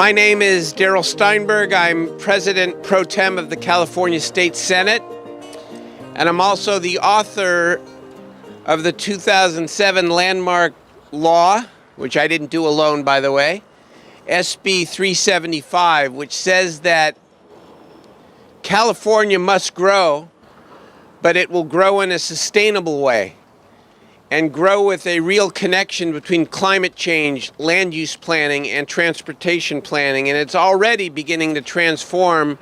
My name is Darrell Steinberg. I'm President Pro Tem of the California State Senate, and I'm also the author of the 2007 landmark law, which I didn't do alone, by the way, SB 375, which says that California must grow, but it will grow in a sustainable way and grow with a real connection between climate change, land use planning, and transportation planning. And it's already beginning to transform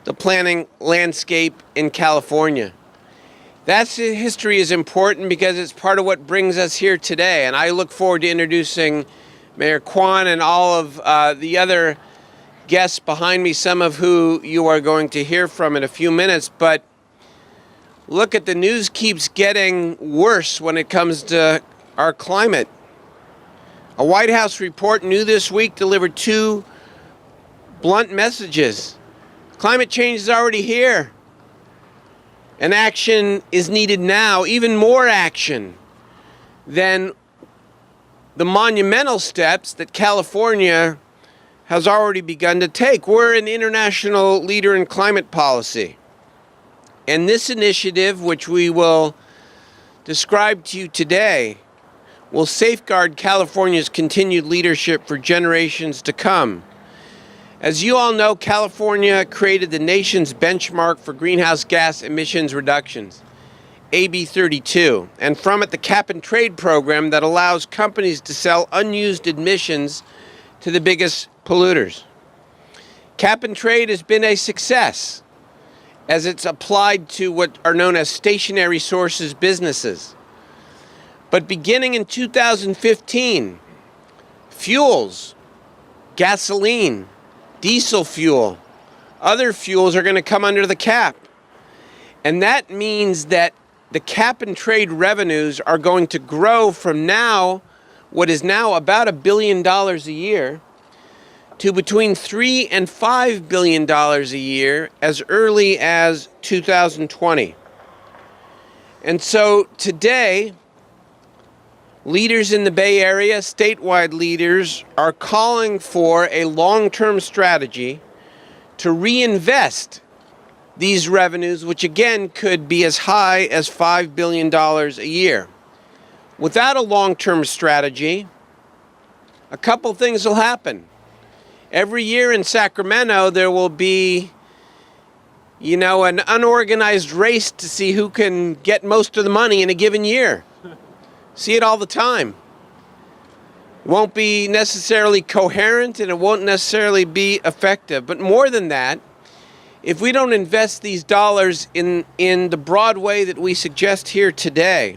the planning landscape in California. That history is important because it's part of what brings us here today. And I look forward to introducing Mayor Quan and all of the other guests behind me, some of who you are going to hear from in a few minutes. But look, the news keeps getting worse when it comes to our climate. A White House report new this week delivered two blunt messages. Climate change is already here, and action is needed now, even more action than the monumental steps that California has already begun to take. We're an international leader in climate policy. And this initiative, which we will describe to you today, will safeguard California's continued leadership for generations to come. As you all know, California created the nation's benchmark for greenhouse gas emissions reductions, AB 32, and from it the cap and trade program that allows companies to sell unused emissions to the biggest polluters. Cap and trade has been a success as it's applied to what are known as stationary sources businesses. But beginning in 2015, fuels, gasoline, diesel fuel, other fuels are going to come under the cap. And that means that the cap and trade revenues are going to grow from now, what is now about $1 billion a year, to between $3 and $5 billion a year as early as 2020. And so today, leaders in the Bay Area, statewide leaders, are calling for a long-term strategy to reinvest these revenues, which again could be as high as $5 billion a year. Without a long-term strategy, a couple things will happen. Every year in Sacramento, there will be, an unorganized race to see who can get most of the money in a given year. See it all the time. It won't be necessarily coherent and it won't necessarily be effective. But more than that, if we don't invest these dollars in the broad way that we suggest here today,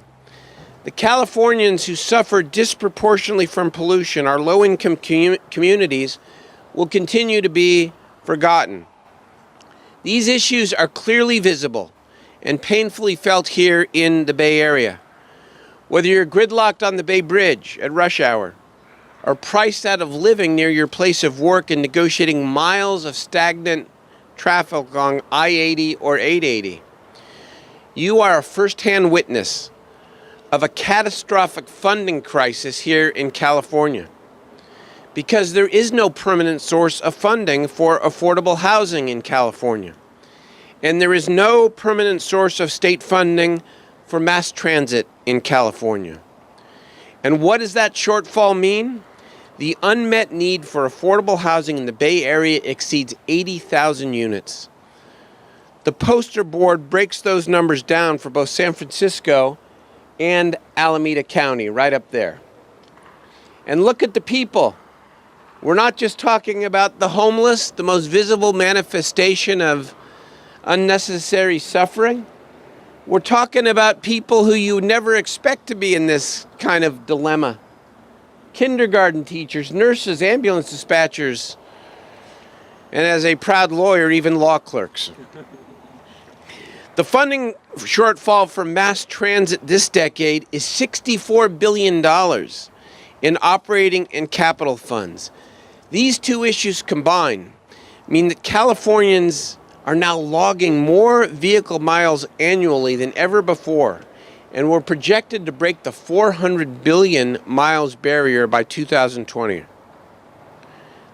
the Californians who suffer disproportionately from pollution, our low-income communities, will continue to be forgotten. These issues are clearly visible and painfully felt here in the Bay Area. Whether you're gridlocked on the Bay Bridge at rush hour, or priced out of living near your place of work and negotiating miles of stagnant traffic along I-80 or 880, you are a first-hand witness of a catastrophic funding crisis here in California, because there is no permanent source of funding for affordable housing in California. And there is no permanent source of state funding for mass transit in California. And what does that shortfall mean? The unmet need for affordable housing in the Bay Area exceeds 80,000 units. The poster board breaks those numbers down for both San Francisco and Alameda County, right up there. And look at the people. We're not just talking about the homeless, the most visible manifestation of unnecessary suffering. We're talking about people who you never expect to be in this kind of dilemma. Kindergarten teachers, nurses, ambulance dispatchers, and as a proud lawyer, even law clerks. The funding shortfall for mass transit this decade is $64 billion in operating and capital funds. These two issues combined mean that Californians are now logging more vehicle miles annually than ever before, and we're projected to break the 400 billion miles barrier by 2020.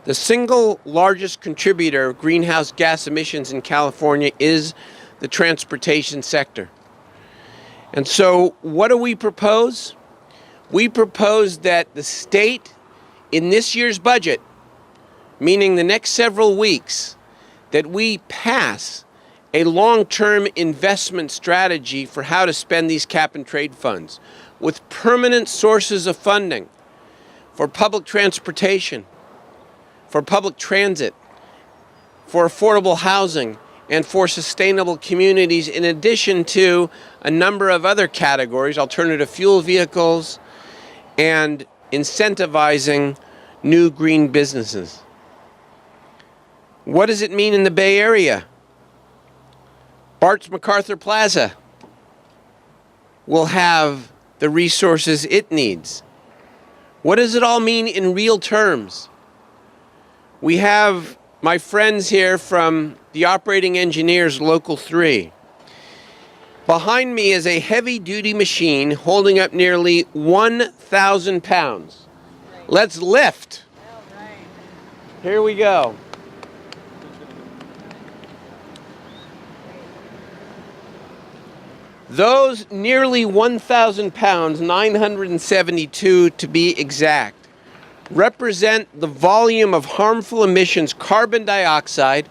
The single largest contributor of greenhouse gas emissions in California is the transportation sector. And so what do we propose? We propose that the state, in this year's budget, meaning the next several weeks, that we pass a long-term investment strategy for how to spend these cap-and-trade funds with permanent sources of funding for public transportation, for public transit, for affordable housing, and for sustainable communities, in addition to a number of other categories, alternative fuel vehicles, and incentivizing new green businesses. What does it mean in the Bay Area? Bart's MacArthur Plaza will have the resources it needs. What does it all mean in real terms? We have my friends here from the Operating Engineers Local 3. Behind me is a heavy-duty machine holding up nearly 1,000 pounds. Let's lift. Here we go. Those nearly 1,000 pounds, 972 to be exact, represent the volume of harmful emissions, carbon dioxide,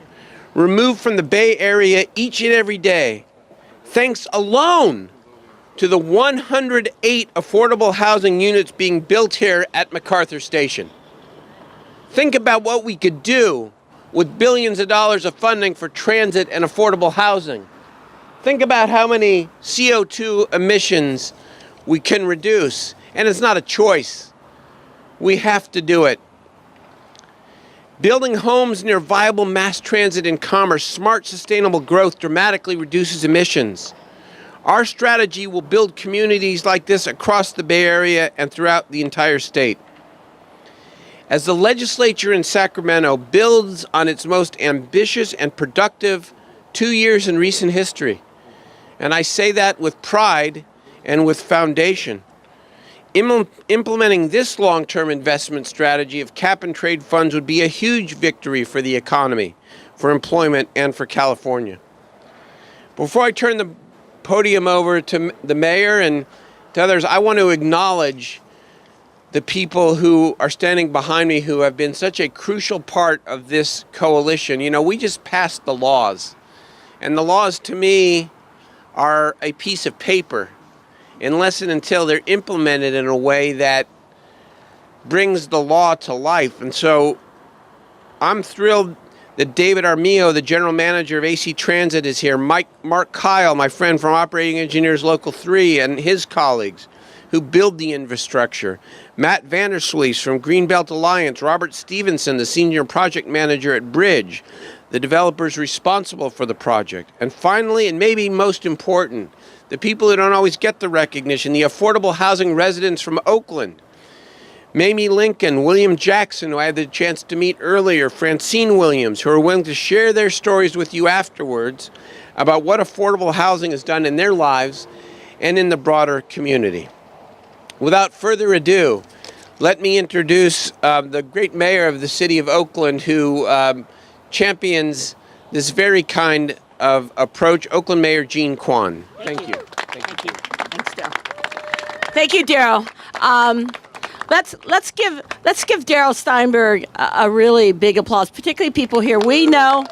removed from the Bay Area each and every day, thanks alone to the 108 affordable housing units being built here at MacArthur Station. Think about what we could do with billions of dollars of funding for transit and affordable housing. Think about how many CO2 emissions we can reduce, and it's not a choice. We have to do it. Building homes near viable mass transit and commerce, smart, sustainable growth dramatically reduces emissions. Our strategy will build communities like this across the Bay Area and throughout the entire state. As the legislature in Sacramento builds on its most ambitious and productive 2 years in recent history, and I say that with pride and with foundation, implementing this long-term investment strategy of cap-and-trade funds would be a huge victory for the economy, for employment, and for California. Before I turn the podium over to the mayor and to others, I want to acknowledge the people who are standing behind me who have been such a crucial part of this coalition. You know, we just passed the laws, and the laws to me are a piece of paper unless and until they're implemented in a way that brings the law to life. And so I'm thrilled that David Armijo, the general manager of AC Transit, is here. Mark Kyle, my friend from Operating Engineers Local 3, and his colleagues who build the infrastructure. Matt Vandersluys from Greenbelt Alliance, Robert Stevenson, the senior project manager at Bridge, the developers responsible for the project. And finally, and maybe most important, the people who don't always get the recognition, the affordable housing residents from Oakland. Mamie Lincoln, William Jackson, who I had the chance to meet earlier, Francine Williams, who are willing to share their stories with you afterwards about what affordable housing has done in their lives and in the broader community. Without further ado, let me introduce the great mayor of the city of Oakland who champions this very kind of approach, Oakland Mayor Jean Quan. Thank you. Thank you. Thanks, Daryl. Thank you, Daryl. Let's give Daryl Steinberg a really big applause, particularly people here. We know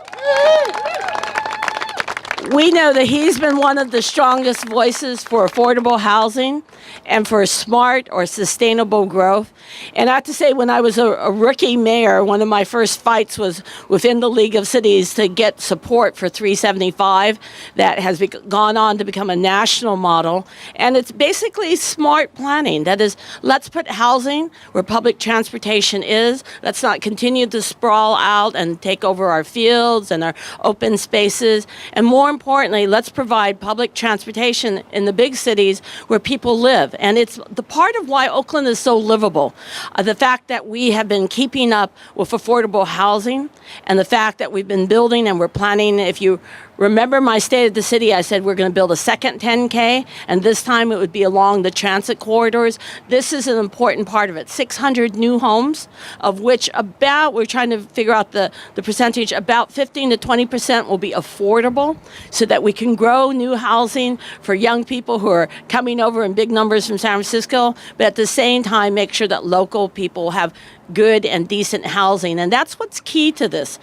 that he's been one of the strongest voices for affordable housing and for smart or sustainable growth. And I have to say, when I was a rookie mayor, one of my first fights was within the League of Cities to get support for 375 that has gone on to become a national model. And it's basically smart planning. That is, let's put housing where public transportation is. Let's not continue to sprawl out and take over our fields and our open spaces. And more importantly, let's provide public transportation in the big cities where people live. And it's the part of why Oakland is so livable. The fact that we have been keeping up with affordable housing and the fact that we've been building and we're planning, if you Remember my State of the City, I said we're going to build a second 10K, and this time it would be along the transit corridors. This is an important part of it. 600 new homes, of which we're trying to figure out the percentage, about 15 to 20% will be affordable, so that we can grow new housing for young people who are coming over in big numbers from San Francisco, but at the same time make sure that local people have good and decent housing. And that's what's key to this.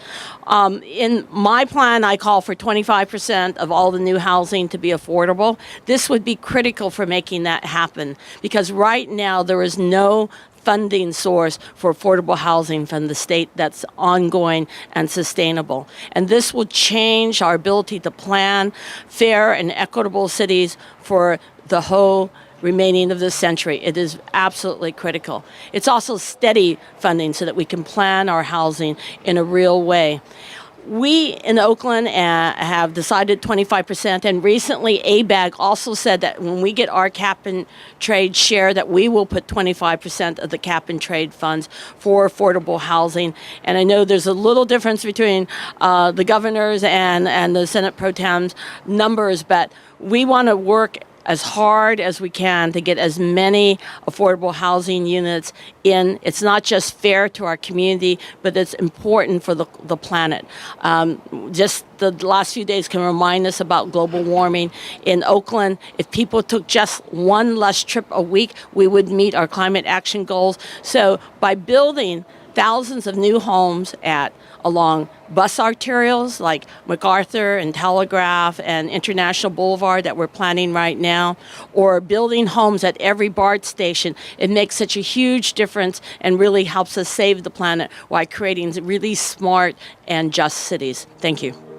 In my plan, I call for 25% of all the new housing to be affordable. This would be critical for making that happen, because right now there is no funding source for affordable housing from the state that's ongoing and sustainable. And this will change our ability to plan fair and equitable cities for the whole remaining of this century. It is absolutely critical. It's also steady funding so that we can plan our housing in a real way. We in Oakland have decided 25%, and recently ABAG also said that when we get our cap and trade share, that we will put 25% of the cap and trade funds for affordable housing. And I know there's a little difference between the governor's and the Senate Pro Tem's numbers, but we want to work as hard as we can to get as many affordable housing units in. It's not just fair to our community, but it's important for the planet. Just the last few days can remind us about global warming. In Oakland, if people took just one less trip a week, we would meet our climate action goals. So by building thousands of new homes along bus arterials like MacArthur and Telegraph and International Boulevard that we're planning right now, or building homes at every BART station, it makes such a huge difference and really helps us save the planet while creating really smart and just cities. Thank you.